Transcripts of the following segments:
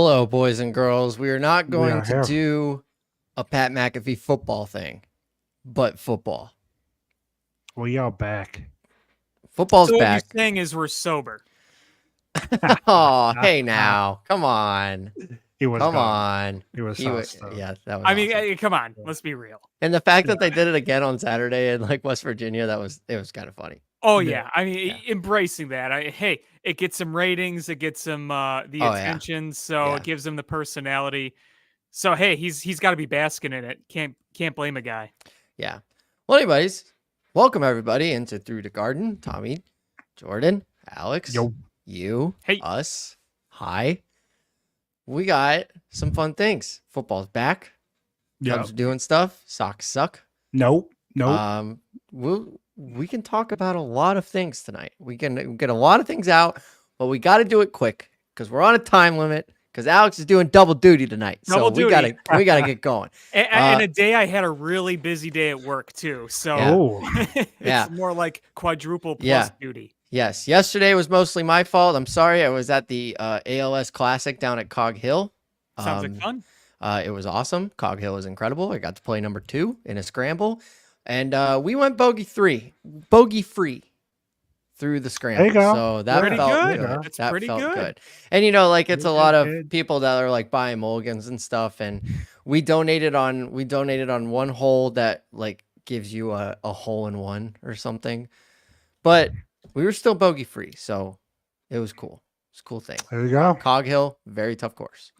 Hello, boys and girls. We are not We going are to here. do a Pat McAfee football thing, but football. We are back. Football's So what you're back. saying is we're sober. Oh, hey now. Come on. He was Come gone. on. He was so stoned. Yeah, that was I mean, awesome. come on, let's be real. And the fact that they did it again on Saturday in like West Virginia, it was kind of funny. Oh Yeah. yeah, I mean, embracing that. Hey, it gets some ratings, it gets some the Oh, yeah. attention, so Yeah. it gives him the personality. So hey, he's got to be basking in it. Can't blame a guy. Yeah. Well, anyways, welcome everybody into Through the Garden. Tommy, Jordan, Alex, Yo. you, Hey. us. Hi. We got some fun things. Football's back. Cubs Yep. doing stuff. Sox suck. Nope. We can talk about a lot of things tonight. We can get a lot of things out, but we got to do it quick because we're on a time limit. Because Alex is doing double duty tonight, Double we duty. gotta get going. And a day I had a really busy day at work too, so Oh. it's more like quadruple plus duty. Yes, yesterday was mostly my fault. I'm sorry. I was at the ALS Classic down at Cog Hill. Sounds like fun. It was awesome. Cog Hill was incredible. I got to play number 2 in a scramble, and we went bogey free through the scramble. There you go. So that Pretty felt good. good. That's That pretty felt good. And like it's a lot of Good. people that are like buying mulligans and stuff, and we donated on one hole that like gives you a hole in one or something, but we were still bogey free, so it was cool. It's a cool thing. There you go. Cog Hill, very tough course.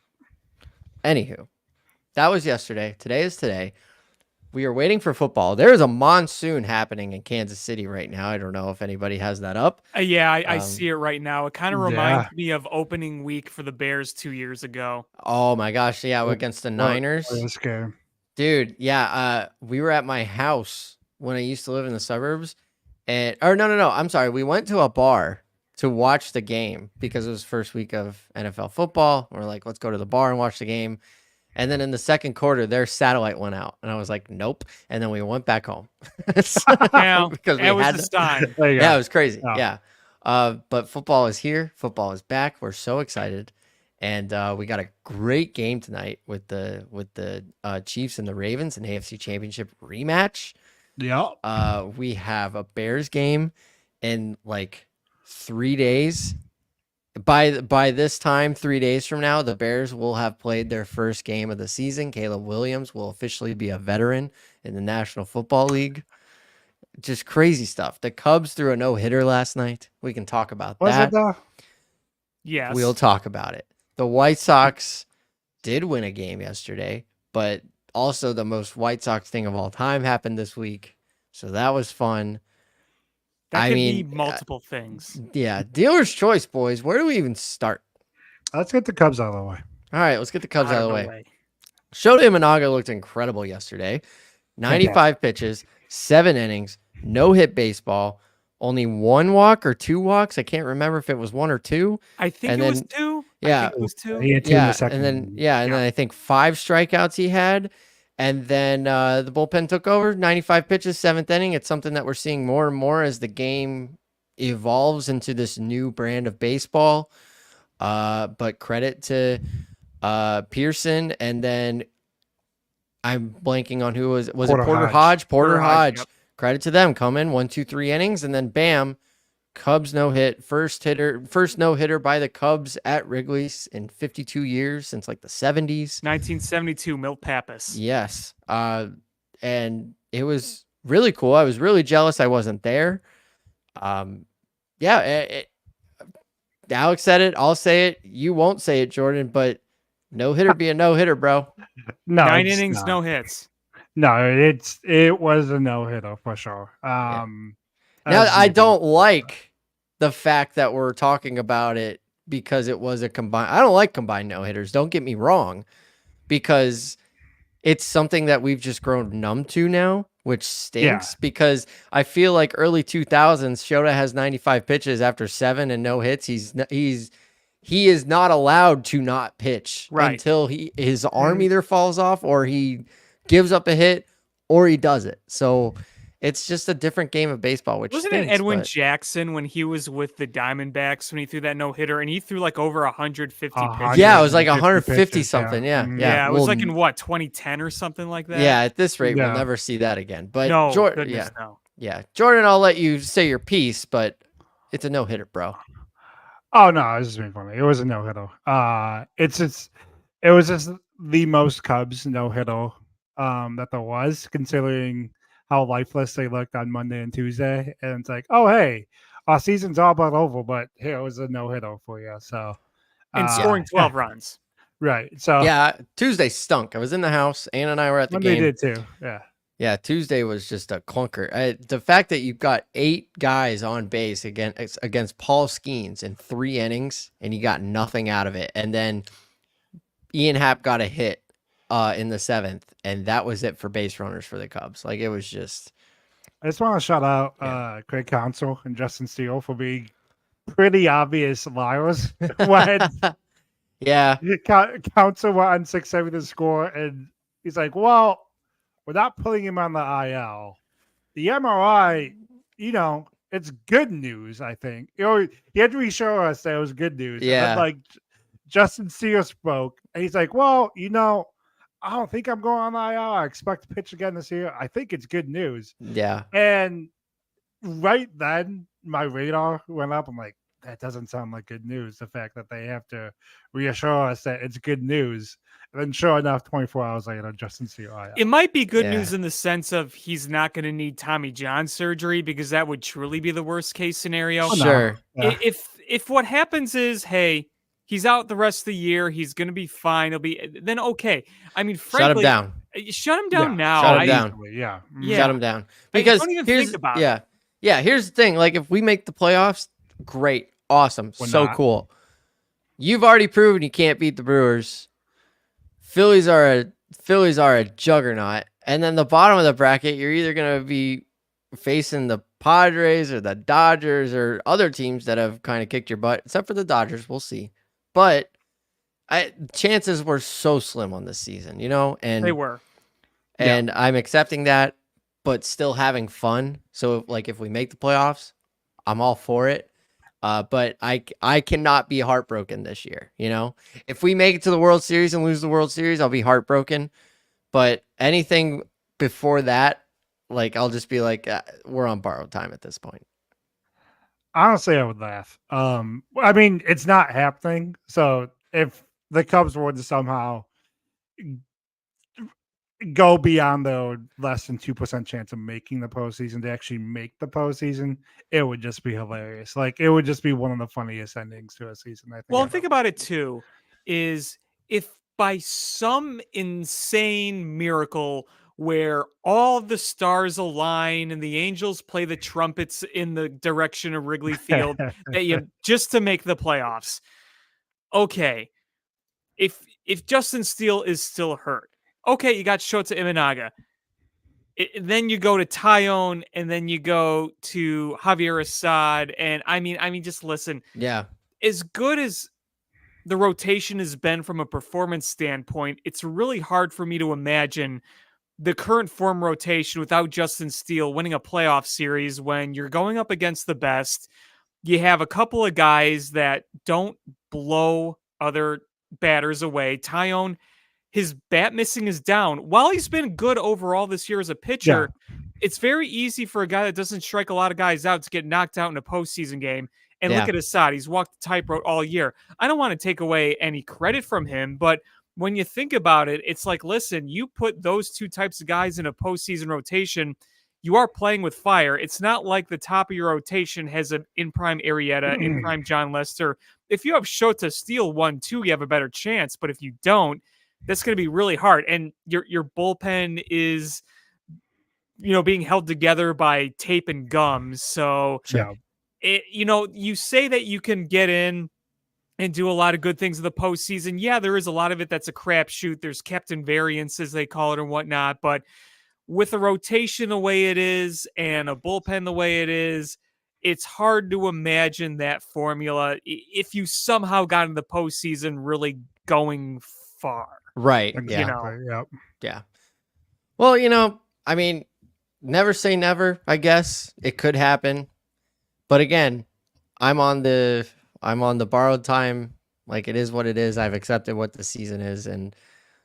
Anywho, that was yesterday. Today is today. We are waiting for football. There is a monsoon happening in Kansas City right now. I don't know if anybody has that up. Yeah, I see it right now. It kind of yeah. reminds me of opening week for the Bears 2 years ago. Oh my gosh, yeah, against the Niners. This game. Dude, yeah, we were at my house when I used to live in the suburbs. No, I'm sorry. We went to a bar to watch the game because it was first week of NFL football. We're like, let's go to the bar and watch the game. And then in the second quarter, their satellite went out, and I was like, nope. And then we went back home. Yeah, because it was the time. There you Yeah, it go. was crazy. Oh. Yeah. But football is here. Football is back. We're so excited. And we got a great game tonight with the Chiefs and the Ravens, an AFC Championship rematch. Yep. We have a Bears game in like 3 days. By this time, 3 days from now, the Bears will have played their first game of the season. Caleb Williams will officially be a veteran in the National Football League. Just crazy stuff. The Cubs threw a no-hitter last night. We can talk about Was that. it though? Yes. We'll talk about it. The White Sox did win a game yesterday, but also the most White Sox thing of all time happened this week. So that was fun. That could be multiple things. Yeah, dealer's choice, boys. Where do we even start? Let's get the Cubs out of the way. All right, let's get the Cubs out of the way. Shōta Imanaga looked incredible yesterday. 95 pitches, 7 innings, no hit baseball, only 1 walk or 2 walks. I can't remember if it was 1 or 2. I think it was 2. Yeah, I think it was 2. He had 2 in the second. and then I think 5 strikeouts he had. And then the bullpen took over, 95 pitches, 7th inning. It's something that we're seeing more and more as the game evolves into this new brand of baseball. But credit to Pearson, and then I'm blanking on who was it Porter Hodge? Porter Hodge. Yep. Credit to them. Come in 1, 2, 3 innings, and then bam, Cubs no hit. First no hitter by the Cubs at Wrigley's in 52 years since like the 70s. 1972, Milt Pappas. Yes. And it was really cool. I was really jealous I wasn't there. Alex said it. I'll say it. You won't say it, Jordan, but no hitter be a no hitter, bro. No, 9 it's innings, not. no hits. No, it was a no hitter for sure. Now I don't like the fact that we're talking about it because it was a combined. I don't like combined no hitters. Don't get me wrong, because it's something that we've just grown numb to now, which stinks. Because I feel like early 2000s, Shōta has 95 pitches after 7 and no hits. He is not allowed to not pitch until his arm either falls off or he gives up a hit or he does it. So It's just a different game of baseball, which Wasn't stinks, it Edwin but Jackson when he was with the Diamondbacks when he threw that no hitter and he threw like over 150 pitches? yeah, it was like 150 150 pitches, something. yeah. Yeah. Yeah, it Well, was like in what 2010 or something like that. yeah, at this rate, we'll Yeah. never see that again. But No, Jordan, goodness no. yeah, Jordan, I'll let you say your piece, but it's a no hitter, bro. Oh no, I was just being funny. It was a no hitter. It was just the most Cubs no hitter that there was, considering how lifeless they looked on Monday and Tuesday. And it's like, oh hey, our season's all but over, but here was a no hitter for you. So And scoring 12 runs. right. So Yeah, Tuesday stunk. I was in the house. Ann and I were at the Monday game. did too. Yeah. Yeah, Tuesday was just a clunker. The fact that you've got 8 guys on base against Paul Skeens in 3 innings, and you got nothing out of it, and then Ian Happ got a hit in the 7th, and that was it for base runners for the Cubs. Like, it was just. I just want to shout out Craig Counsell and Justin Steele for being pretty obvious liars when Yeah, Counsell went on 6-7 to score, and he's like, "Well, we're not putting him on the IL. The MRI, it's good news. I think he had to reassure us that it was good news. Yeah. And then, like Justin Steele spoke, and he's like, "Well, I don't think I'm going on the IL. I expect to pitch again this year. I think it's good news." yeah. And right then, my radar went up. I'm like, that doesn't sound like good news. The fact that they have to reassure us that it's good news. And then, sure enough, 24 hours later, Justin Steele. It might be good Yeah. news in the sense of he's not going to need Tommy John surgery, because that would truly be the worst case scenario. Oh, no. Sure. Yeah. If what happens is, hey, he's out the rest of the year, he's going to be fine. He'll be then okay. I mean, frankly, shut him down. Shut him down now. Shut him down. Yeah. Yeah. Shut him down. Because don't even here's think about yeah. Yeah, here's the thing. Like, if we make the playoffs, great, awesome, We're so not. cool. You've already proven you can't beat the Brewers. Phillies are a juggernaut. And then the bottom of the bracket, you're either gonna be facing the Padres or the Dodgers or other teams that have kind of kicked your butt, except for the Dodgers. We'll see. But chances were so slim on this season, and They were. And I'm accepting that, but still having fun. So, like, if we make the playoffs, I'm all for it. But I cannot be heartbroken this year. If we make it to the World Series and lose the World Series, I'll be heartbroken. But anything before that, like, I'll just be like, we're on borrowed time at this point. Honestly, I would laugh. I mean, it's not happening. So if the Cubs were to somehow go beyond the less than 2% chance of making the postseason to actually make the postseason, it would just be hilarious. Like, it would just be one of the funniest endings to a season, I think. Well, think about it too, is if by some insane miracle where all the stars align and the Angels play the trumpets in the direction of Wrigley Field, that you just to make the playoffs. Okay. If Justin Steele is still hurt, okay, you got Shōta Imanaga. Then you go to Tyone, and then you go to Javier Assad, and I mean, just listen. Yeah. As good as the rotation has been from a performance standpoint, it's really hard for me to imagine the current form rotation without Justin Steele winning a playoff series when you're going up against the best. You have a couple of guys that don't blow other batters away. Tyone, his bat missing is down. While he's been good overall this year as a pitcher, it's very easy for a guy that doesn't strike a lot of guys out to get knocked out in a postseason game. And look at Assad. He's walked the tightrope all year. I don't want to take away any credit from him, but when you think about it, it's like, listen, you put those two types of guys in a postseason rotation, you are playing with fire. It's not like the top of your rotation has an in-prime Arrieta, in-prime John Lester. If you have Shōta Steele 1-2, you have a better chance. But if you don't, that's going to be really hard. And your bullpen is, being held together by tape and gums. So, you say that you can get in and do a lot of good things in the postseason. Yeah, there is a lot of it that's a crapshoot. There's captain variance, as they call it, or whatnot. But with a rotation the way it is and a bullpen the way it is, it's hard to imagine that formula if you somehow got in the postseason really going far. Right. Exactly. Yeah. Well, I mean, never say never. I guess it could happen, but again, I'm on the borrowed time. Like, it is what it is. I've accepted what the season is, and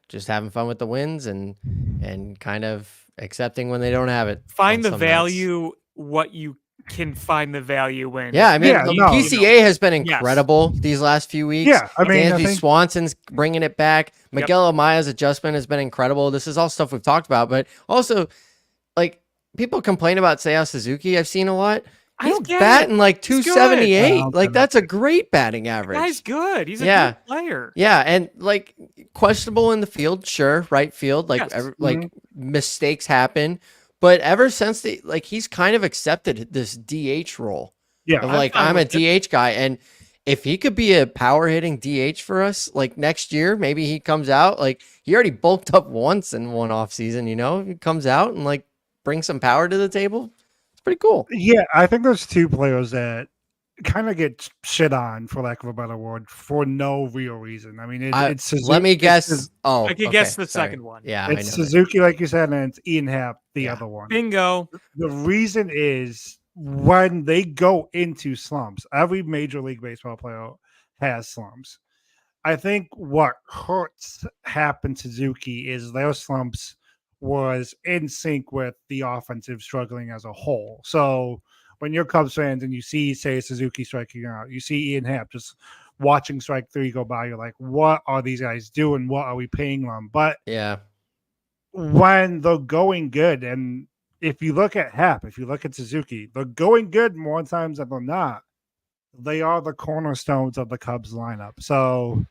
just having fun with the wins and kind of accepting when they don't have it. Find the some nights. value what you can find the value in. Yeah, I mean, Yeah, the no. PCA has been Yes. incredible these last few weeks. Yeah, I mean, I Dansby think Swanson's bringing it back. Yep. Miguel Amaya's adjustment has been incredible. This is all stuff we've talked about, but also, like, people complain about Seiya Suzuki. I've seen a lot. I He's don't get batting it. like He's good. 278. Oh, Like, okay. that's a great batting average. Guy's good. He's a Yeah. good player. Yeah, and like, questionable in the field, sure, right field, like Yes. like mistakes happen, but ever since he's kind of accepted this DH role. Yeah, Of I'm like, fine I'm a with it. DH guy, and if he could be a power hitting DH for us, like next year, maybe he comes out, like, he already bulked up once in one off season, you know, he comes out and like brings some power to the table. It's pretty cool. yeah. I think there's two players that kind of get shit on, for lack of a better word, for no real reason. I mean, it's Suzuki. Let me guess. It's, Oh, I could guess the second one. Yeah, I know it's that. Suzuki, like you said, and it's Ian Happ, the Yeah. other one. Bingo. The reason is when they go into slumps, every Major League Baseball player has slumps. I think what hurts happened to Suzuki is their slumps was in sync with the offensive struggling as a whole. So when you're Cubs fans and you see, say, Suzuki striking out, you see Ian Happ just watching strike three go by, you're like, what are these guys doing? What are we paying them? But Yeah. when they're going good, and if you look at Happ, if you look at Suzuki, they're going good more times than they're not. They are the cornerstones of the Cubs lineup. So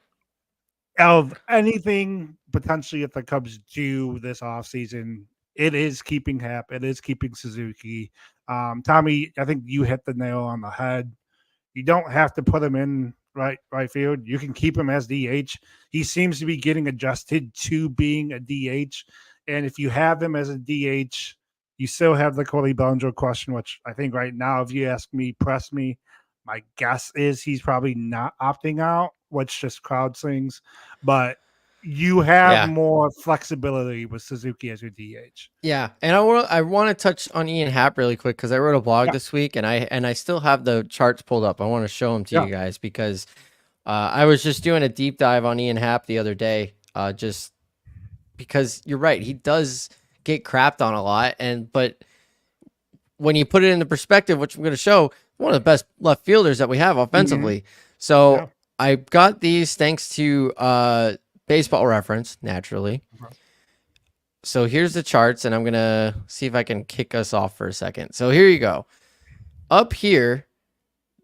of anything potentially if the Cubs do this offseason, it is keeping Happ, it is keeping Suzuki. Tommy, I think you hit the nail on the head. You don't have to put him in right field. You can keep him as DH. He seems to be getting adjusted to being a DH. And if you have him as a DH, you still have the Cody Bellinger question, which I think right now, if you ask me, press me, my guess is he's probably not opting out, which just crowd sings. But you have more flexibility with Suzuki as your DH. Yeah, and I want to touch on Ian Happ really quick because I wrote a blog this week, and I still have the charts pulled up. I want to show them to you guys because I was just doing a deep dive on Ian Happ the other day, just because you're right, he does get crapped on a lot, but when you put it into perspective, which I'm going to show, one of the best left fielders that we have offensively. So I got these thanks to Baseball Reference, naturally. So here's the charts, and I'm going to see if I can kick us off for a second. So here you go. Up here,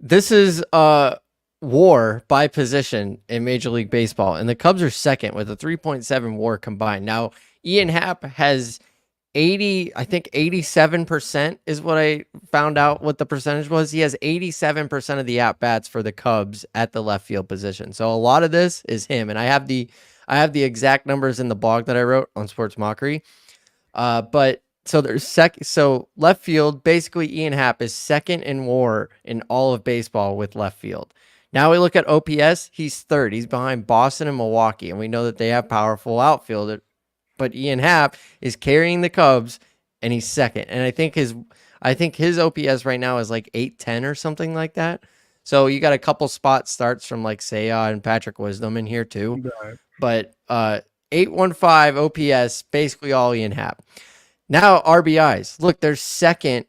this is WAR by position in Major League Baseball, and the Cubs are second with a 3.7 WAR combined. Now, Ian Happ has 87% is what I found out what the percentage was. He has 87% of the at-bats for the Cubs at the left field position. So a lot of this is him, and I have the exact numbers in the blog that I wrote on Sports Mockery. But so there's so left field, basically Ian Happ is second in WAR in all of baseball with left field. Now we look at OPS, he's third. He's behind Boston and Milwaukee, and we know that they have powerful outfielders. But Ian Happ is carrying the Cubs, and he's second. And I think his OPS right now is like 810 or something like that. So you got a couple spot starts from like Seiya and Patrick Wisdom in here too. Right. But 815 OPS, basically all Ian Happ. Now RBIs. Look, they're second,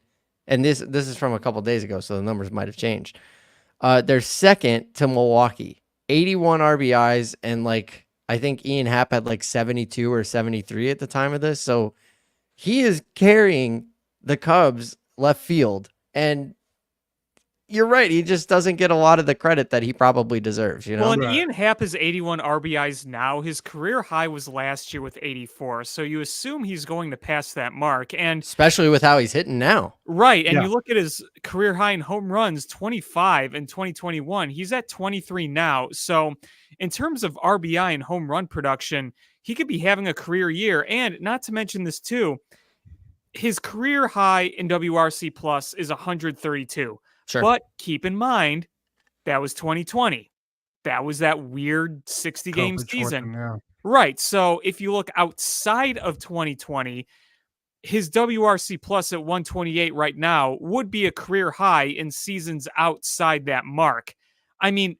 and this is from a couple days ago, so the numbers might have changed. They're second to Milwaukee, 81 RBIs, and like I think Ian Happ had like 72 or 73 at the time of this. So he is carrying the Cubs left field, and you're right. He just doesn't get a lot of the credit that he probably deserves, you know? Well, and Ian Happ is 81 RBIs now. His career high was last year with 84. So you assume he's going to pass that mark. And especially with how he's hitting now. Right. And you look at his career high in home runs, 25 in 2021. He's at 23 now. So in terms of RBI and home run production, he could be having a career year. And not to mention this too, his career high in WRC plus is 132. Sure. But keep in mind, that was 2020. That was that weird 60-game season. Right. So if you look outside of 2020, his WRC plus at 128 right now would be a career high in seasons outside that mark. I mean,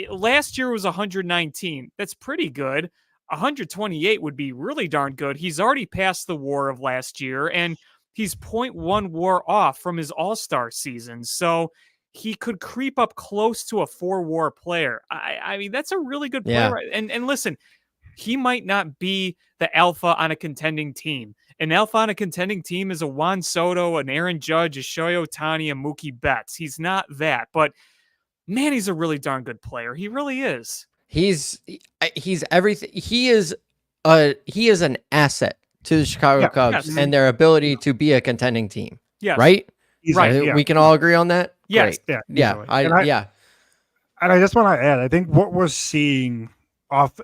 last year was 119. That's pretty good. 128 would be really darn good. He's already passed the WAR of last year, and he's 0.1 WAR off from his All-Star season. So he could creep up close to a 4 WAR player. I mean, that's a really good player. Yeah. And listen, he might not be the alpha on a contending team. An alpha on a contending team is a Juan Soto, an Aaron Judge, a Shohei Ohtani, a Mookie Betts. He's not that, but man, he's a really darn good player. He really is. He's everything. He is an asset to the Chicago Cubs and their ability to be a contending team. Yes. Right? Right. We can all agree on that? Yes. Great. Yeah. Yeah. And I just want to add, I think what we're seeing off,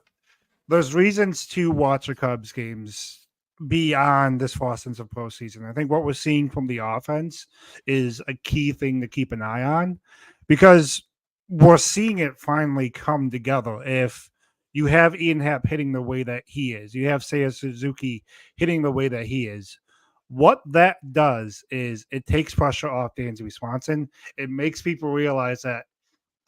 there's reasons to watch the Cubs games beyond this far since of postseason. I think what we're seeing from the offense is a key thing to keep an eye on, because we're seeing it finally come together. If you have Ian Happ hitting the way that he is, you have Seiya Suzuki hitting the way that he is, what that does is it takes pressure off Dansby Swanson. It makes people realize that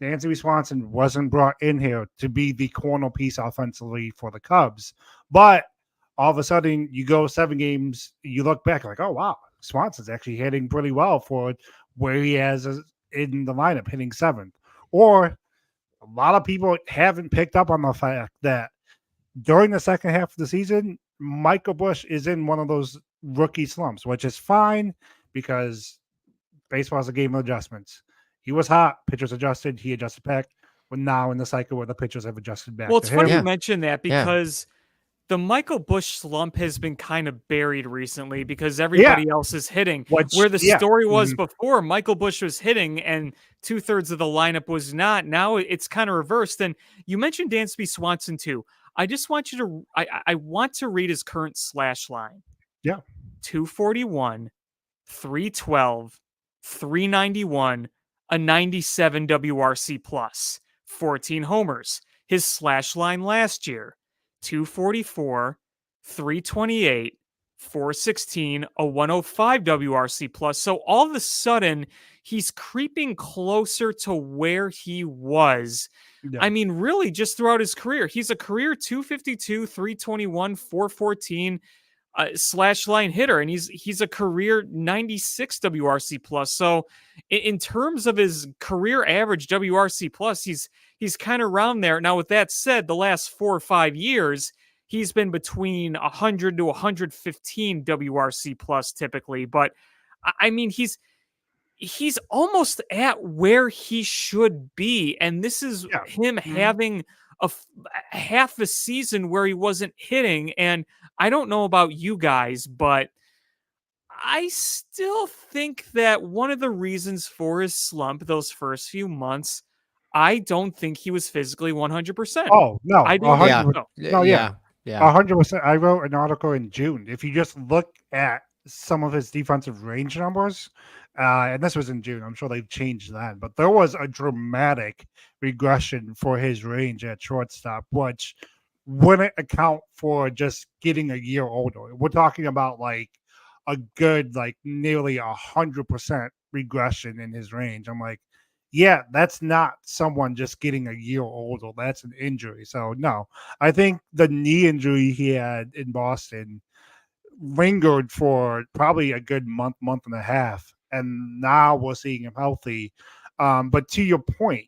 Dansby Swanson wasn't brought in here to be the corner piece offensively for the Cubs. But all of a sudden, you go 7 games, you look back like, oh, wow, Swanson's actually hitting pretty well for where he has in the lineup, hitting 7th. Or a lot of people haven't picked up on the fact that during the second half of the season, Michael Busch is in one of those rookie slumps, which is fine because baseball is a game of adjustments. He was hot, pitchers adjusted, he adjusted back. We're now in the cycle where the pitchers have adjusted back. Well, it's funny you mention that because the Michael Busch slump has been kind of buried recently because everybody else is hitting. Where the story was before, Michael Busch was hitting and 2/3 of the lineup was not. Now it's kind of reversed. And you mentioned Dansby Swanson too. I just want you to, I want to read his current slash line. Yeah. 241, 312, 391, a 97 WRC plus, 14 homers. His slash line last year, 244, 328, 416, a 105 WRC plus. So all of a sudden, he's creeping closer to where he was. Yeah. I mean, really, just throughout his career, he's a career 252, 321, 414 slash line hitter, and he's a career 96 WRC plus. So in terms of his career average WRC plus, he's kind of around there. Now, with that said, the last 4 or 5 years, he's been between 100 to 115 WRC plus typically. But I mean, he's almost at where he should be. And this is him having half a season where he wasn't hitting. And I don't know about you guys, but I still think that one of the reasons for his slump those first few months, I don't think he was physically 100%. Oh, no. I don't think so. No, yeah. 100%. I wrote an article in June. If you just look at some of his defensive range numbers, and this was in June, I'm sure they've changed that, but there was a dramatic regression for his range at shortstop, which wouldn't account for just getting a year older. We're talking about like a good, like nearly 100% regression in his range. I'm like, yeah, that's not someone just getting a year older. That's an injury. So no, I think the knee injury he had in Boston lingered for probably a good month and a half. And now we're seeing him healthy. But to your point,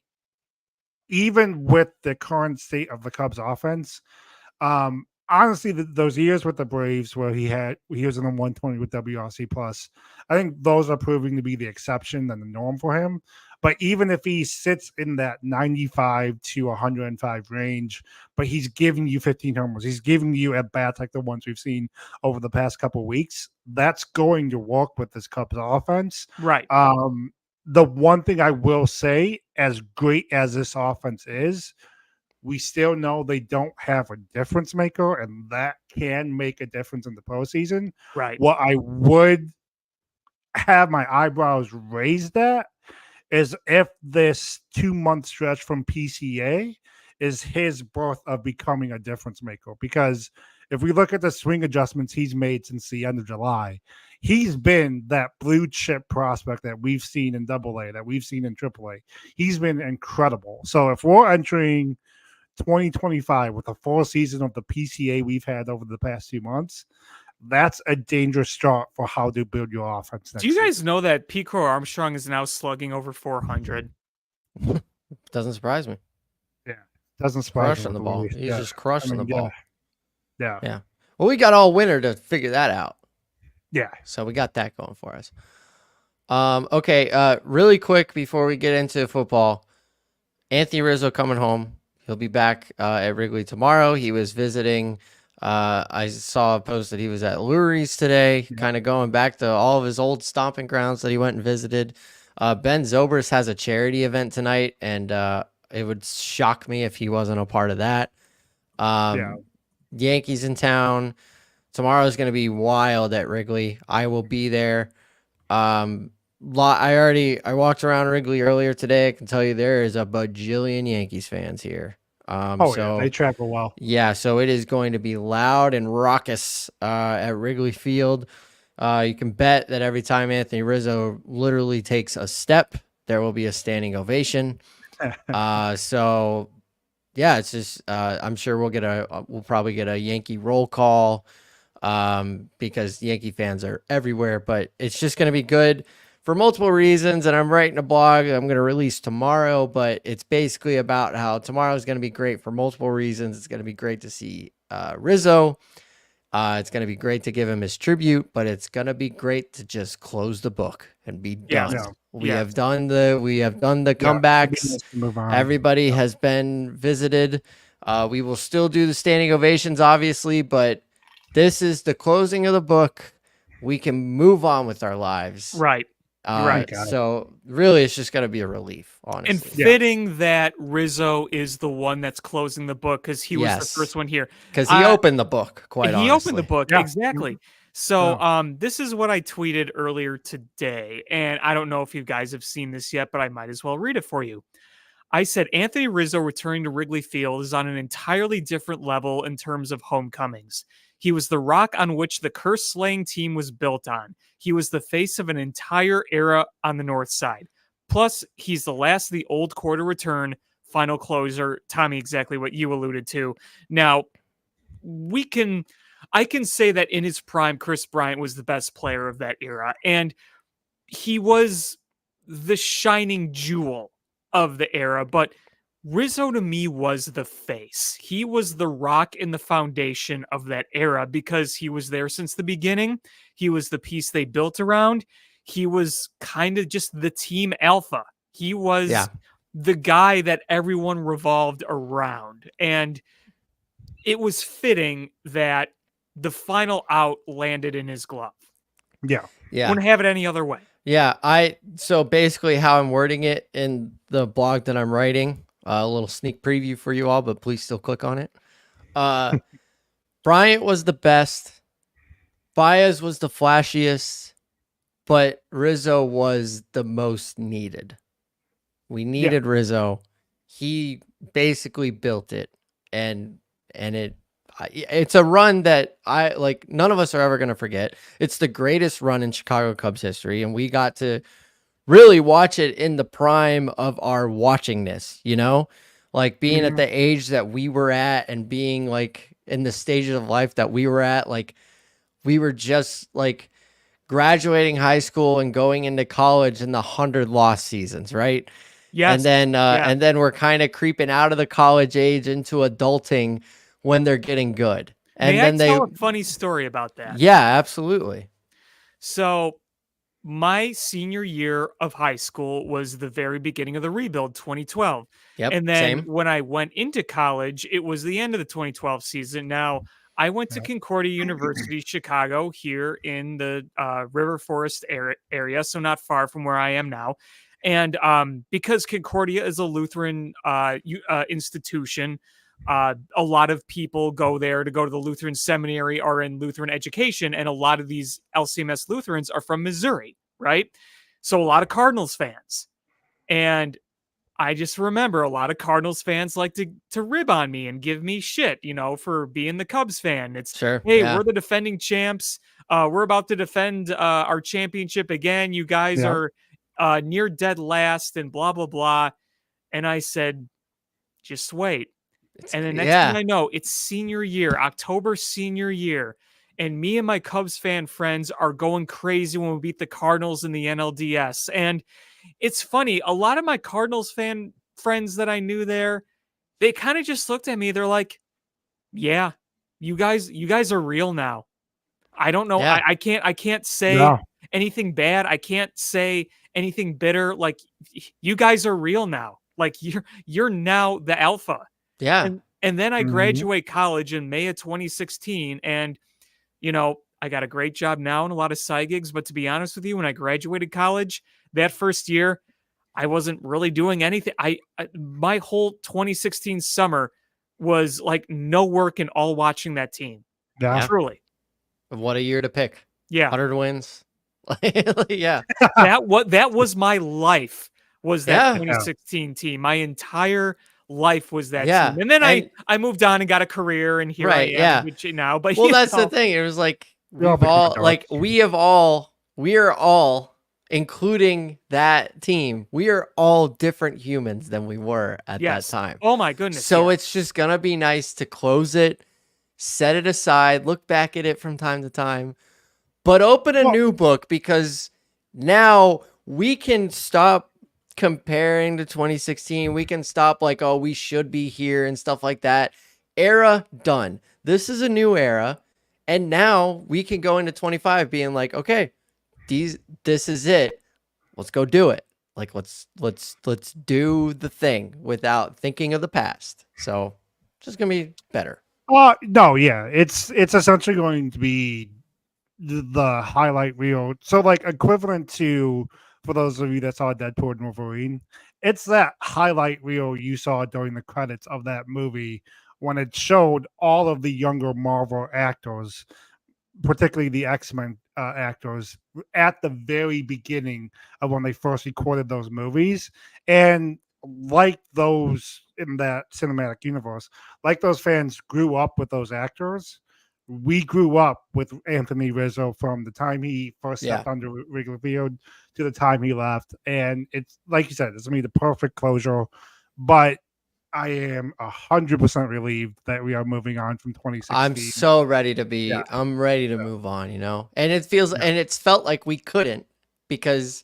even with the current state of the Cubs offense, honestly, those years with the Braves where he was in the 120 with WRC plus, I think those are proving to be the exception than the norm for him. But even if he sits in that 95 to 105 range, but he's giving you 15 homers, he's giving you at bats like the ones we've seen over the past couple of weeks, that's going to work with this Cubs offense. Right. The one thing I will say, as great as this offense is, we still know they don't have a difference maker, and that can make a difference in the postseason. Right. What I would have my eyebrows raised at is if this 2-month stretch from PCA is his birth of becoming a difference maker. Because if we look at the swing adjustments he's made since the end of July, he's been that blue chip prospect that we've seen in AA, that we've seen in AAA. He's been incredible. So if we're entering 2025 with a full season of the PCA we've had over the past few months, that's a dangerous start for how to build your offense. Do you guys know that Pete Crow Armstrong is now slugging over 400? Doesn't surprise me. Yeah, doesn't surprise me. Crushing the ball. He's just crushing the ball. Yeah. Well, we got all winter to figure that out. Yeah. So we got that going for us. Okay. Really quick before we get into football, Anthony Rizzo coming home. He'll be back at Wrigley tomorrow. He was visiting. I saw a post that he was at Lurie's today, kind of going back to all of his old stomping grounds that he went and visited. Ben Zobrist has a charity event tonight, and it would shock me if he wasn't a part of that. Yankees in town. Tomorrow is going to be wild at Wrigley. I will be there. I walked around Wrigley earlier today. I can tell you there is a bajillion Yankees fans here. They travel well. Yeah, so it is going to be loud and raucous at Wrigley Field. You can bet that every time Anthony Rizzo literally takes a step, there will be a standing ovation. So yeah, it's just I'm sure we'll probably get a Yankee roll call because Yankee fans are everywhere, but it's just going to be good for multiple reasons. And I'm writing a blog I'm going to release tomorrow, but it's basically about how tomorrow is going to be great for multiple reasons. It's going to be great to see Rizzo. It's going to be great to give him his tribute, but it's going to be great to just close the book and be done. We have done the comebacks. Everybody has been visited. We will still do the standing ovations, obviously, but this is the closing of the book. We can move on with our lives. Right. So really, it's just going to be a relief, honestly. And fitting that Rizzo is the one that's closing the book because he was the first one here. Because he opened the book, honestly. He opened the book, exactly. So this is what I tweeted earlier today, and I don't know if you guys have seen this yet, but I might as well read it for you. I said, Anthony Rizzo returning to Wrigley Field is on an entirely different level in terms of homecomings. He was the rock on which the curse-slaying team was built on. He was the face of an entire era on the north side. Plus, he's the last of the old quarter return, final closer. Tommy, exactly what you alluded to. Now, I can say that in his prime, Chris Bryant was the best player of that era, and he was the shining jewel of the era, but Rizzo to me was the face. He was the rock in the foundation of that era because he was there since the beginning. He was the piece they built around. He was kind of just the team alpha. He was the guy that everyone revolved around. And it was fitting that the final out landed in his glove. Yeah. Wouldn't have it any other way. Yeah. So basically how I'm wording it in the blog that I'm writing, a little sneak preview for you all, but please still click on it. Bryant was the best. Baez was the flashiest, but Rizzo was the most needed. We needed Rizzo. He basically built it, and it's a run that none of us are ever going to forget. It's the greatest run in Chicago Cubs history, and we got to really watch it in the prime of our watchingness, like being at the age that we were at and being like in the stages of life that we were at. Like we were just like graduating high school and going into college in the 100 loss seasons. Right. Yes. And then we're kind of creeping out of the college age into adulting when they're getting good. And May then I tell a funny story about that? Yeah, absolutely. So my senior year of high school was the very beginning of the rebuild, 2012. Yep, and then same. when I went into college, it was the end of the 2012 season. Now, I went to Concordia University, Chicago, here in the River Forest area, so not far from where I am now. And because Concordia is a Lutheran institution, a lot of people go there to go to the Lutheran seminary or in Lutheran education. And a lot of these LCMS Lutherans are from Missouri, right? So a lot of Cardinals fans. And I just remember a lot of Cardinals fans like to rib on me and give me shit, for being the Cubs fan. It's, Sure. hey, Yeah. we're the defending champs. We're about to defend our championship again. You guys are near dead last and blah, blah, blah. And I said, just wait. And the next thing I know, it's senior year, October senior year. And me and my Cubs fan friends are going crazy when we beat the Cardinals in the NLDS. And it's funny, a lot of my Cardinals fan friends that I knew there, they kind of just looked at me. They're like, yeah, you guys are real now. I don't know. Yeah. I can't say anything bad. I can't say anything bitter. Like, you guys are real now. Like, you're now the alpha. Yeah. And then I graduate college in May of 2016. And, I got a great job now and a lot of side gigs. But to be honest with you, when I graduated college, that first year, I wasn't really doing anything. My whole 2016 summer was like no work and all watching that team. Yeah. Truly. What a year to pick. Yeah. 100 wins. Yeah. That was my life, was that 2016 team. My entire life was that team. And then I moved on and got a career, and here I am now. But that's the thing. It was like we are all, including that team, we are all different humans than we were at that time. Oh my goodness. So it's just gonna be nice to close it, set it aside, look back at it from time to time, but open a new book, because now we can stop comparing to 2016. We can stop like, oh, we should be here and stuff like that. Era done. This is a new era. And now we can go into 25 being like, okay, this is it. Let's go do it. Like, let's do the thing without thinking of the past. So just gonna be better. No, yeah. It's essentially going to be the highlight reel. So like equivalent to, for those of you that saw Deadpool and Wolverine, it's that highlight reel you saw during the credits of that movie when it showed all of the younger Marvel actors, particularly the X-Men actors, at the very beginning of when they first recorded those movies. And like those in that cinematic universe, like those fans grew up with those actors, we grew up with Anthony Rizzo from the time he first stepped under Wrigley Field to the time he left. And it's like you said, it's gonna be the perfect closure. But I am 100% relieved that we are moving on from 2016. I'm so ready to be. I'm ready to move on. And it feels and it's felt like we couldn't, because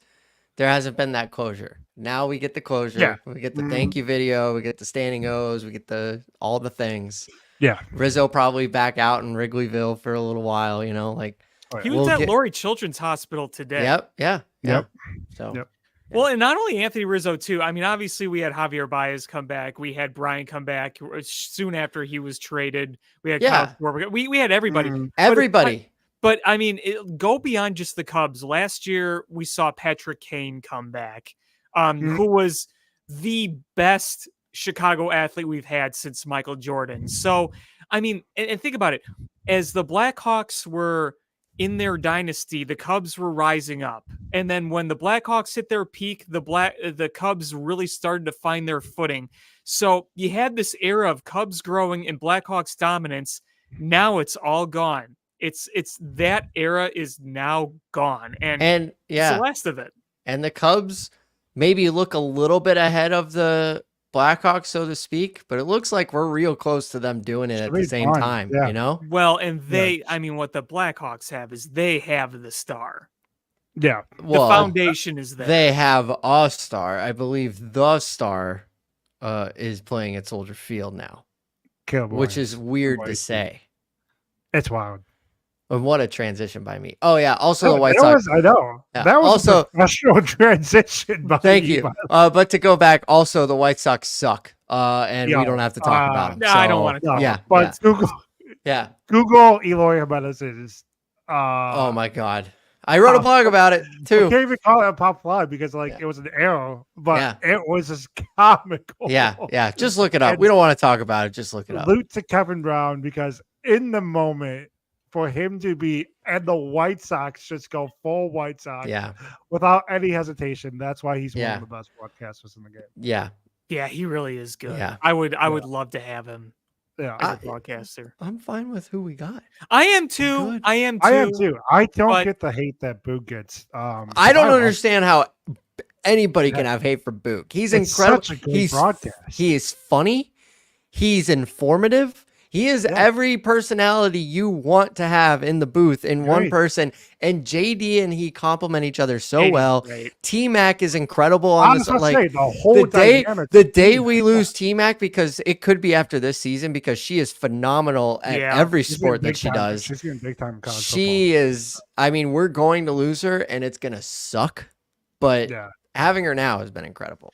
there hasn't been that closure. Now we get the closure. Yeah. We get the thank you video. We get the standing O's. We get all the things. Yeah. Rizzo probably back out in Wrigleyville for a little while. Like he was at Laurie Children's Hospital today. Yep. Yeah. Yep. So. Yep. Well, and not only Anthony Rizzo too. I mean, obviously we had Javier Baez come back. We had Brian come back soon after he was traded. We had Kyle Schwarber. We had everybody. Everybody. But I mean, go beyond just the Cubs. Last year we saw Patrick Kane come back, who was the best Chicago athlete we've had since Michael Jordan. So, I mean, and think about it. As the Blackhawks were in their dynasty, the Cubs were rising up. And then when the Blackhawks hit their peak, the Cubs really started to find their footing. So you had this era of Cubs growing and Blackhawks dominance. Now it's all gone. It's that era is now gone. And it's the last of it. And the Cubs maybe look a little bit ahead of the Blackhawks, so to speak, but it looks like we're real close to them doing it at the same time, Well, and I mean, what the Blackhawks have is they have the star. Yeah. Well, the foundation is there. They have a star. I believe the star is playing at Soldier Field now, which is weird to say. It's wild. And what a transition by me. Oh, yeah. Also, the White Sox. I know. Yeah. That was also a professional transition. Thank you. But to go back, also, the White Sox suck. And we don't have to talk about them. No, I don't want to talk. Yeah. But Google Eloy Jimenez is. Oh, my God. I wrote a blog about it, too. I can't even call it a pop fly because, it was an arrow, but it was just comical. Yeah. Just look it up. We don't want to talk about it. Just look it up. Salute to Kevin Brown, because in the moment, for him to be, and the White Sox just go full White Sox without any hesitation. That's why he's one of the best broadcasters in the game. Yeah. Yeah, he really is good. Yeah. I would love to have him Yeah, as a broadcaster. I'm fine with who we got. I am too. good. I am I am too. I don't but- get the hate that Boo gets. I don't understand how anybody can Yeah. have hate for Book. He's It's incredible. such a great broadcast. He is funny. He's informative. He is Yeah. every personality you want to have in the booth in one Right. person. And JD and he complement each other so JD 's well. great. T-Mac is incredible on I this. was gonna Like say, the whole dynamic the of day T-Mac. we lose T-Mac, because it could be after this season, because she is phenomenal at Yeah. every She's sport getting that she big time- does. She's getting big time in college She is. I mean, we're going to lose her, and it's gonna suck. But football. having her now has been incredible.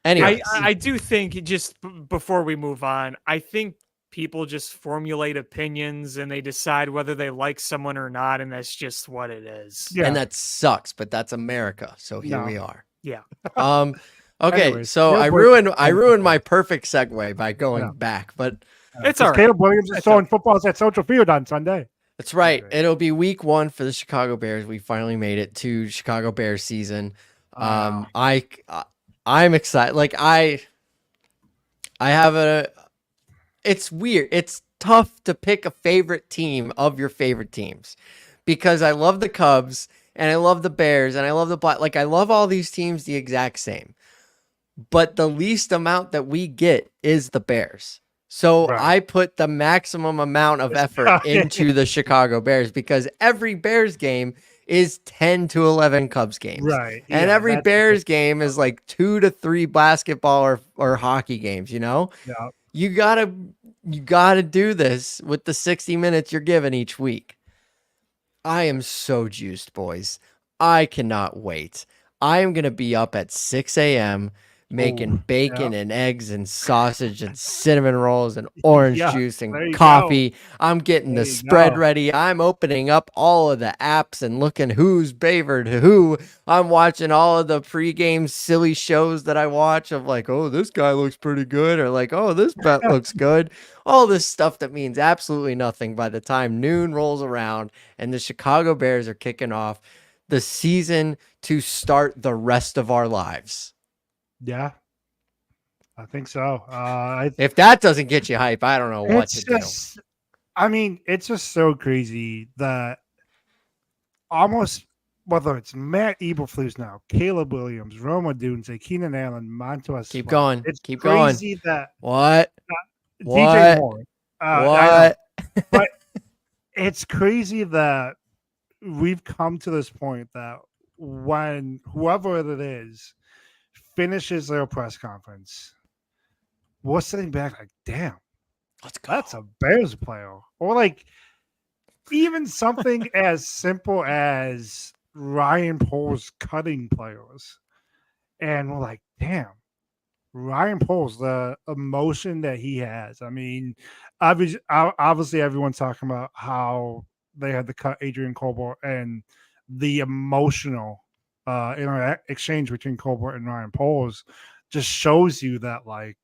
Anyways, I do think just before we move on, I think people just formulate opinions and they decide whether they like someone or not, and that's just what it is. Yeah. and that sucks, but that's America. So here No. we are. Yeah. Okay, Anyways, so real I quick- ruined my perfect segue by going Yeah. back, but It's all right. Caleb Williams is It's throwing footballs at Social Field on Sunday. that's right. Okay. It'll be week 1 for the Chicago Bears. We finally made it to Chicago Bears season. I'm excited. Like I have it's weird. It's tough to pick a favorite team of your favorite teams, because I love the Cubs and I love the Bears and I love the Black. Like I love all these teams the exact same, but the least amount that we get is the Bears. So Right. I put the maximum amount of effort into the Chicago Bears, because every Bears game is 10 to 11 Cubs games. Right. And yeah, every that's- Bears game is like 2 to 3 basketball or hockey games, you know? Yeah. You gotta do this with the 60 minutes you're given each week. I am so juiced, boys. I cannot wait. I am gonna be up at 6 a.m. making Ooh, bacon and eggs and sausage and cinnamon rolls and orange Yeah, juice there and you coffee. I'm getting There the you spread go. ready. I'm opening up all of the apps and looking who's favored who. I'm watching all of the pregame silly shows that I watch of like, oh, this guy looks pretty good, or like, oh, this bet looks good. All this stuff that means absolutely nothing by the time noon rolls around and the Chicago Bears are kicking off the season to start the rest of our lives. Yeah. I think so. If that doesn't get you hype, I don't know what It's to do. just, I mean, it's just so crazy that almost, whether it's Matt Eberflus now, Caleb Williams, Roma Dunze, Keenan Allen, Montoya Keep Sweat. going. It's Keep going. crazy that What? DJ Moore. I know. What? It's crazy that we've come to this point that when whoever it is finishes their press conference, we're sitting back like, damn, Let's go. that's a Bears player. Or like even something as simple as Ryan Poles cutting players. And we're like, damn, Ryan Poles, the emotion that he has. I mean, obviously everyone's talking about how they had to cut Adrian Colbert and the emotional exchange between Colbert and Ryan Poles just shows you that like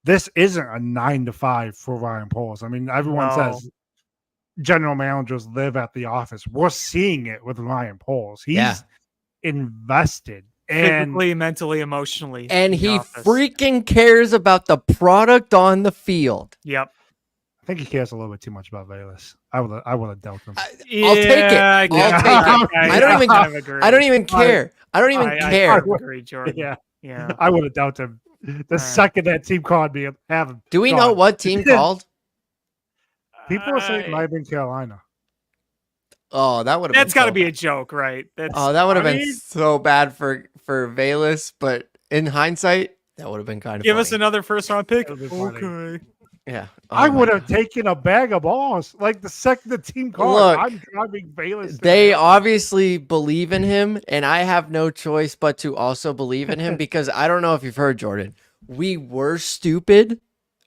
this isn't a 9 to 5 for Ryan Poles. I mean, everyone No. says general managers live at the office. We're seeing it with Ryan Poles. He's Yeah. invested. And Physically, mentally, emotionally. And in the he office. freaking cares about the product on the field. Yep. I think he cares a little bit too much about Vegas. I would have dealt him. I'll take it. I I'll take it. I don't even- kind of agree. I don't even care. I don't even I care. kind of agree, Jordan. Yeah, Yeah. I would have dealt him. The second that team called me, have him. Do we gone. know what team called? People are saying it might have been Carolina. Oh, that would have been That's got to so be a bad. joke, right? That's, Oh, that would have I been mean, so bad for Velas, but in hindsight, that would have been kind of Give funny. us another first round pick. That would've been funny. Okay. Yeah. I Oh my would have God. taken a bag of balls. Like the second the team called, Look, I'm driving Vegas. They obviously believe in him, and I have no choice but to also believe in him, because I don't know if you've heard, Jordan, we were stupid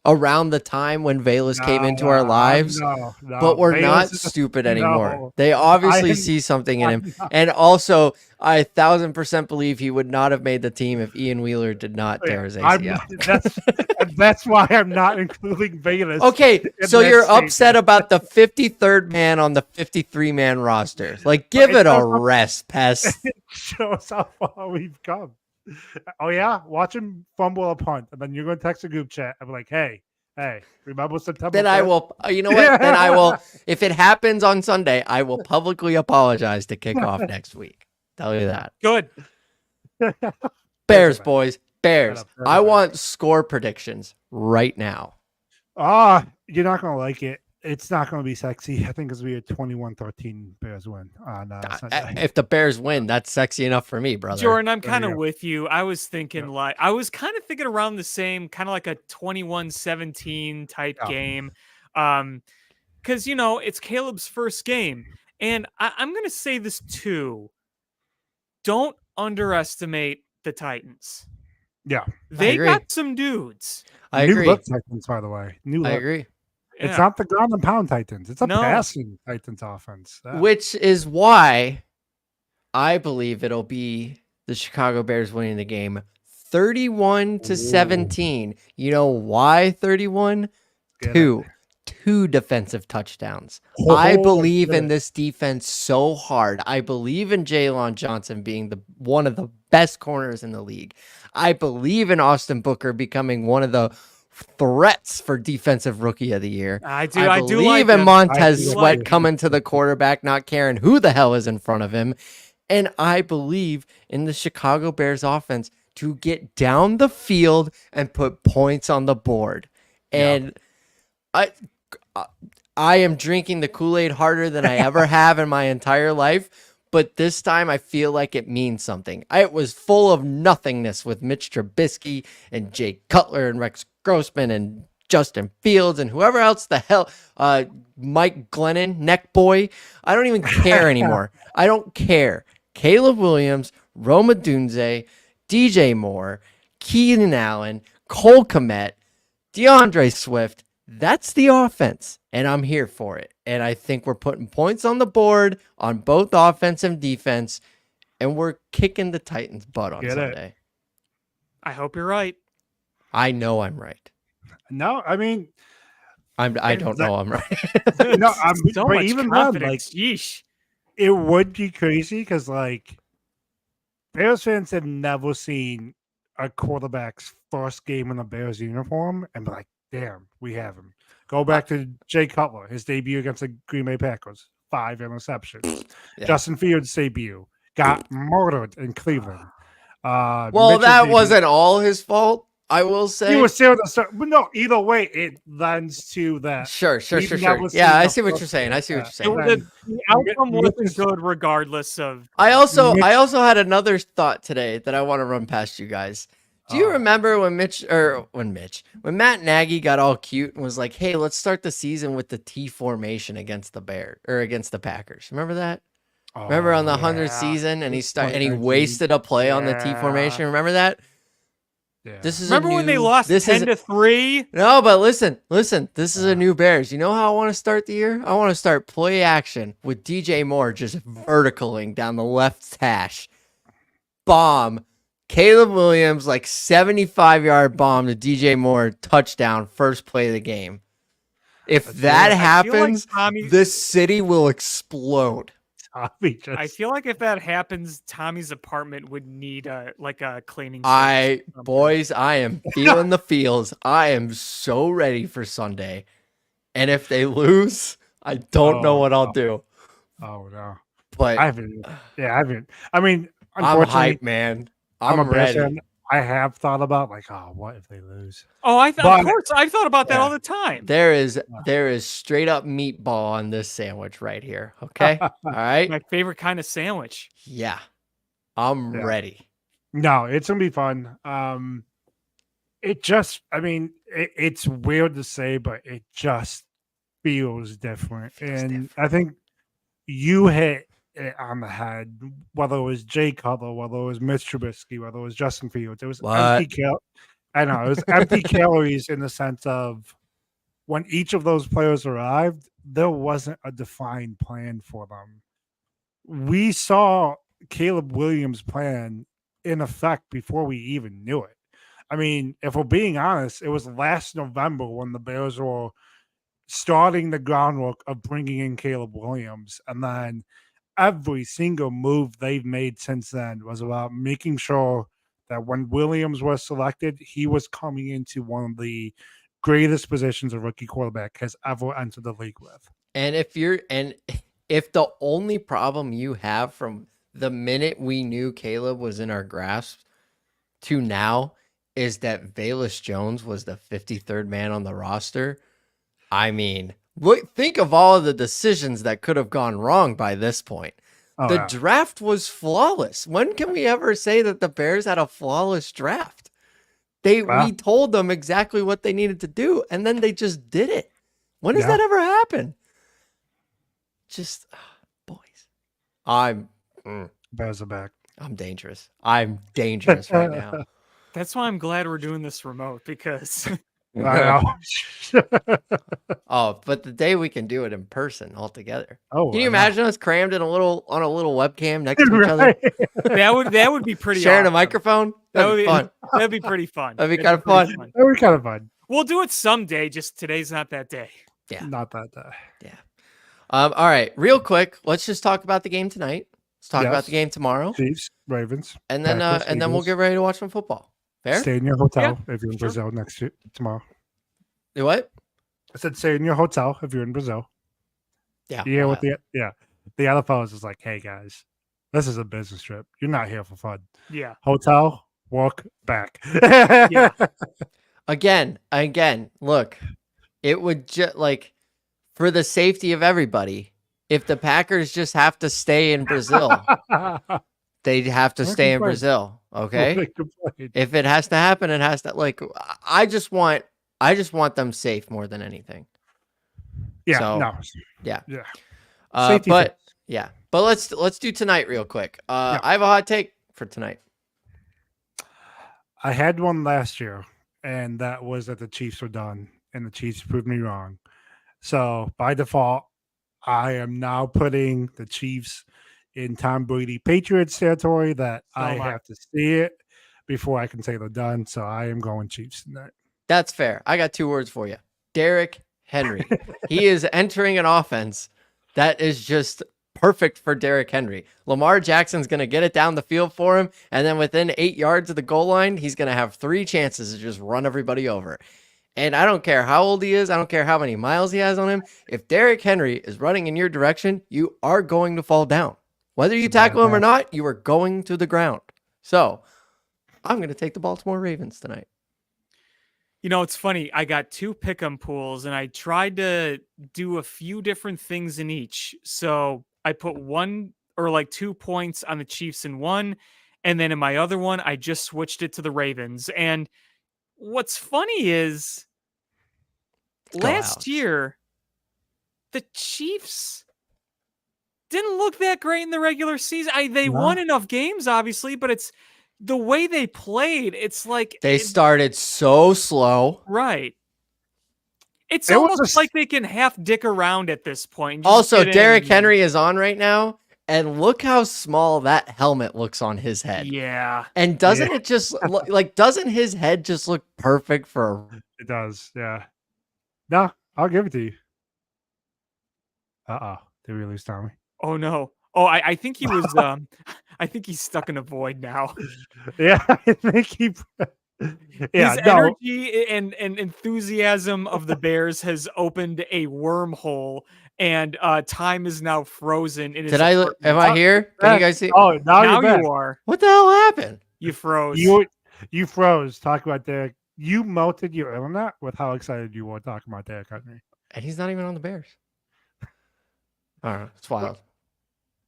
around the time when Velas came into our lives, but we're not stupid anymore. no. They obviously am- see something in him. I'm not. And also, I 1,000% believe he would not have made the team if Ian Wheeler did not tear his ACL. That's why I'm not including Vegas. Okay, in so that you're statement. upset about the 53rd man on the 53-man roster. Like, give It it a doesn't- rest, pest. It shows how far we've come. Oh yeah, watch him fumble a punt, and then you're going to text a group chat. I'm like, hey, remember September? Then I 5th? will. You know what? Then I will. If it happens on Sunday, I will publicly apologize to kick off next week. Tell you that. Good. Bears, boys. Bears. Shut up, I everybody. want score predictions right now. You're not going to like it. It's not going to be sexy. I think it's going to be a 21-13 Bears win on Sunday. If the Bears win, that's sexy enough for me, brother. Jordan, I'm There kind you of go. with you. I was thinking around the same, kind of like a 21-17 type Yeah. game. Because, it's Caleb's first game. And I'm going to say this too. Don't underestimate the Titans. Yeah. They agree. got some dudes. I New agree. look Titans, by the way. New I look. agree. It's Yeah. not the ground and pound Titans. It's a No. passing Titans offense. Yeah. Which is why I believe it'll be the Chicago Bears winning the game 31-17. You know why 31? Get Two defensive touchdowns. Oh, I believe get in it. this defense so hard. I believe in Jalen Johnson being one of the best corners in the league. I believe in Austin Booker becoming one of the threats for defensive rookie of the year. I do believe like in him. Montez I do Sweat like him. coming to the quarterback, not caring who the hell is in front of him. And I believe in the Chicago Bears offense to get down the field and put points on the board. And I am drinking the Kool-Aid harder than I ever have in my entire life. But this time I feel like it means something. It was full of nothingness with Mitch Trubisky and Jay Cutler and Rex Grossman and Justin Fields and whoever else the hell, Mike Glennon, neck boy. I don't even care anymore. I don't care. Caleb Williams, Roma Dunze, DJ Moore, Keenan Allen, Cole Kmet, DeAndre Swift. That's the offense, and I'm here for it. And I think we're putting points on the board on both offense and defense, and we're kicking the Titans' butt on Sunday. I hope you're right. I know I'm right. No, I mean, I don't know I'm right. no, So but much even then, confidence. Yeesh. it would be crazy because, Bears fans have never seen a quarterback's first game in a Bears uniform and be like, damn, we have him. Go back to Jay Cutler, his debut against the Green Bay Packers, 5 interceptions. Yeah. Justin Fields' debut got murdered in Cleveland. Well, Mitchell's that debut- wasn't all his fault, I will say. He was still but no, either way, it lends to that. Sure. We've never seen Yeah, I the see what first you're saying. I see what game. you're Yeah. saying. The outcome wasn't Mitchell's- good regardless of. I also Mitch- had another thought today that I want to run past you guys. Do you remember when Matt Nagy got all cute and was like, "Hey, let's start the season with the T formation against the against the Packers." Remember that? Remember on the 100th season and he 2019. wasted a play on the T Yeah. formation. Remember that? Yeah. This is Remember when they lost 10-3? No, but listen. This is a new Bears. You know how I want to start the year? I want to start play action with DJ Moore just verticaling down the left hash. Bomb. Caleb Williams, 75-yard bomb to DJ Moore, touchdown, first play of the game. If that happens, this city will explode. I feel like if that happens, Tommy's apartment would need a cleaning. Boys, I am feeling the feels. I am so ready for Sunday. And if they lose, I don't know what I'll do. Oh no. But I haven't. I mean, I'm unfortunately, hyped, man. I'm a Bears ready. fan. I have thought about what if they lose? Oh, of But- course, I've thought about that Yeah. all the time. There is straight up meatball on this sandwich right here. Okay. All right. My favorite kind of sandwich. Yeah. I'm Yeah. ready. No, it's gonna be fun. It's weird to say, but it just feels different. I think you hit it on the head, whether it was Jay Cutler, whether it was Mitch Trubisky, whether it was Justin Fields. It was empty I know it was empty calories in the sense of when each of those players arrived, there wasn't a defined plan for them. We saw Caleb Williams' plan in effect before we even knew it. I mean, if we're being honest, it was last November when the Bears were starting the groundwork of bringing in Caleb Williams. And then every single move they've made since then was about making sure that when Williams was selected, he was coming into one of the greatest positions a rookie quarterback has ever entered the league with. And if the only problem you have from the minute we knew Caleb was in our grasp to now is that Velus Jones was the 53rd man on the roster, I mean, think of all of the decisions that could have gone wrong by this point. The draft was flawless. When can we ever say that the Bears had a flawless draft? We told them exactly what they needed to do, and then they just did it. When does that ever happen? Just boys. Bears are back. I'm dangerous. I'm dangerous right now. That's why I'm glad we're doing this remote, because I know. Oh, but the day we can do it in person all together. Oh, can you imagine us crammed on a little webcam next to each other? That would be pretty sharing awesome. a microphone? That'd be fun. That'd be pretty fun. That'd be kind of fun. That would be kind of fun. We'll do it someday. Just today's not that day. Yeah, not that day. Yeah. All right, real quick. Let's just talk about the game tonight. Let's talk about the game tomorrow. Chiefs, Ravens, and then Packers, and then we'll get ready to watch some football. Fair? Stay in your hotel if you're in Brazil tomorrow. Do what? I said stay in your hotel if you're in Brazil. Yeah. You hear what the NFL is like, hey guys, this is a business trip. You're not here for fun. Yeah. Hotel, walk back. Yeah. Again, look, it would just for the safety of everybody, if the Packers just have to stay in Brazil, they'd have to stay in Brazil. Okay. If it has to happen, it has to. I just want them safe more than anything. Yeah. So, no. Yeah. Yeah. But let's do tonight real quick. I have a hot take for tonight. I had one last year, and that was that the Chiefs were done, and the Chiefs proved me wrong. So by default, I am now putting the Chiefs in Tom Brady Patriots territory. That I have to see it before I can say they're done. So I am going Chiefs tonight. That's fair. I got 2 words for you. Derrick Henry. He is entering an offense that is just perfect for Derrick Henry. Lamar Jackson's going to get it down the field for him, and then within 8 yards of the goal line, he's going to have 3 chances to just run everybody over. And I don't care how old he is. I don't care how many miles he has on him. If Derrick Henry is running in your direction, you are going to fall down. Whether you tackle him or not, you are going to the ground. So I'm going to take the Baltimore Ravens tonight. You know, it's funny. I got 2 pick'em pools, and I tried to do a few different things in each. So I put 1 or 2 points on the Chiefs in one, and then in my other one, I just switched it to the Ravens. And what's funny is last year, the Chiefs didn't look that great in the regular season. They won enough games, obviously, but it's the way they played. It's like they started so slow. Right. It's almost like they can half dick around at this point. Also, Derrick Henry is on right now, and look how small that helmet looks on his head. Yeah. And doesn't it just doesn't his head just look perfect for? It does. Yeah. No, I'll give it to you. Did we lose Tommy? Oh no. Oh, I think he was. I think he's stuck in a void now. Yeah, I think he. His energy and enthusiasm of the Bears has opened a wormhole, and time is now frozen. In his Am I here? Can you guys see? Oh, now you are. What the hell happened? You froze. You froze. Talk about Derrick. You melted your internet with how excited you were talking about Derrick Henry. And he's not even on the Bears. All right, it's wild.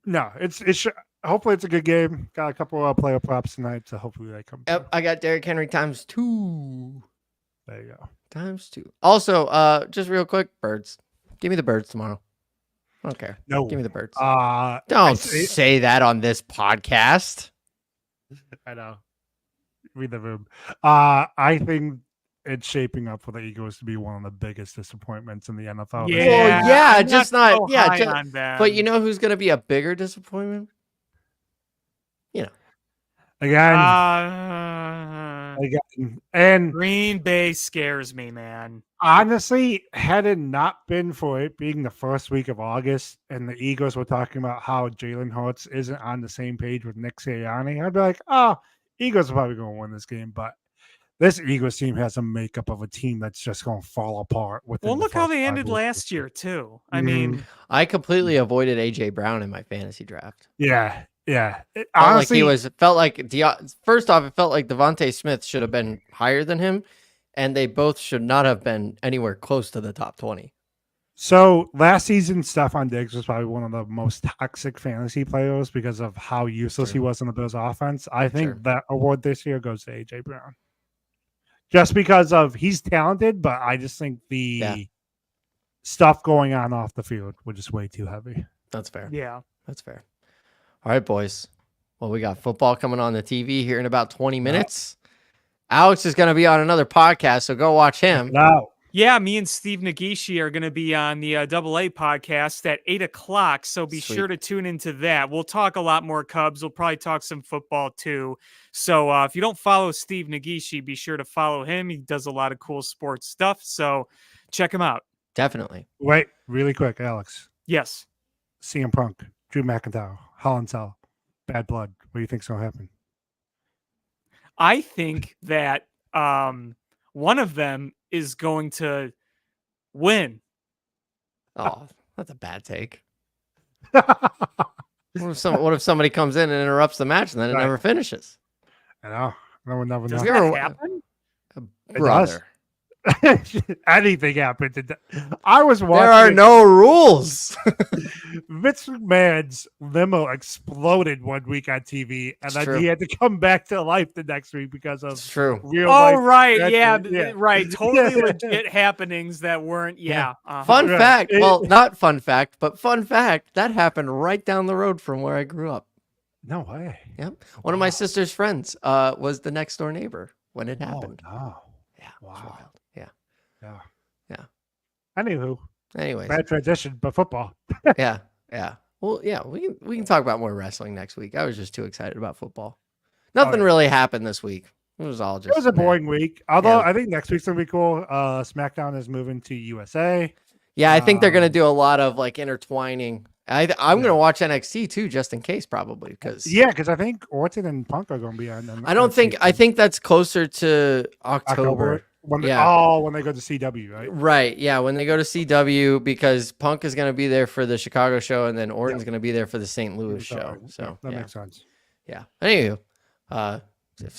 No, it's hopefully it's a good game. Got a couple of player props tonight, so hopefully they come. Yep, I got Derrick Henry ×2. There you go. ×2. Also, just real quick, birds. Give me the birds tomorrow. I don't care. No, give me the birds. Don't say that on this podcast. I know. Read the room. I think it's shaping up for the Eagles to be one of the biggest disappointments in the NFL. Yeah, well, yeah, I'm just not. So yeah, but you know who's going to be a bigger disappointment? You know, again, and Green Bay scares me, man. Honestly, had it not been for it being the first week of August and the Eagles were talking about how Jalen Hurts isn't on the same page with Nick Sirianni, I'd be like, oh, Eagles are probably going to win this game, but this Eagles team has a makeup of a team that's just going to fall apart. Well, look how they ended last year too. I mean, I completely avoided AJ Brown in my fantasy draft. Yeah. Honestly, felt like first off, it felt like Devontae Smith should have been higher than him, and they both should not have been anywhere close to the top 20. So last season, Stephon Diggs was probably one of the most toxic fantasy players because of how useless he was in the Bills' offense. I think that award this year goes to AJ Brown, just because of he's talented, but I just think the stuff going on off the field was just way too heavy. That's fair. Yeah, that's fair. All right, boys. Well, we got football coming on the TV here in about 20 minutes. Alex is going to be on another podcast, so go watch him. Yeah, me and Steve Nagishi are going to be on the AA podcast at 8 o'clock, so be sure to tune into that. We'll talk a lot more Cubs. We'll probably talk some football, too. So if you don't follow Steve Nagishi, be sure to follow him. He does a lot of cool sports stuff, so check him out. Definitely. Wait, really quick, Alex. Yes. CM Punk, Drew McIntyre, Holland Cell, Bad Blood. What do you think's going to happen? I think that one of them is going to win. Oh, that's a bad take. What if somebody comes in and interrupts the match and then it never finishes? I know. No one never knows. Does that happen? Brother. Anything happened. I was watching. There are no rules. Vince McMahon's limo exploded one week on TV, and then he had to come back to life the next week because of real life. Right. Yeah. Right. Totally legit happenings that weren't. Yeah. Fun fact. Well, not fun fact, but fun fact. That happened right down the road from where I grew up. No way. Yep. One of my sister's friends was the next door neighbor when it happened. Oh, no. Yeah. Wow. Yeah. Anyways, bad transition, but football. Yeah. Well, yeah, we can talk about more wrestling next week. I was just too excited about football. Nothing really happened this week. It was all just. It was a boring week. Although I think next week's gonna be cool. SmackDown is moving to USA. Yeah, I think they're gonna do a lot of like intertwining. I'm gonna watch NXT too, just in case, probably because I think Orton and Punk are gonna be on. I think that's closer to October. When they go to CW, right? Right. Yeah. When they go to CW, because Punk is going to be there for the Chicago show and then Orton's going to be there for the St. Louis show. So that makes sense. Yeah. Anywho,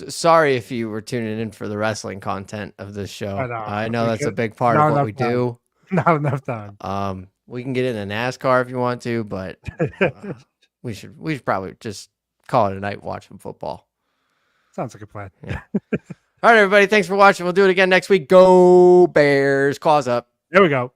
sorry if you were tuning in for the wrestling content of this show. I know that's a big part of what we do. Not enough time. We can get into NASCAR if you want to, but we should probably just call it a night watching football. Sounds like a plan. Yeah. All right, everybody. Thanks for watching. We'll do it again next week. Go Bears. Claws up. There we go.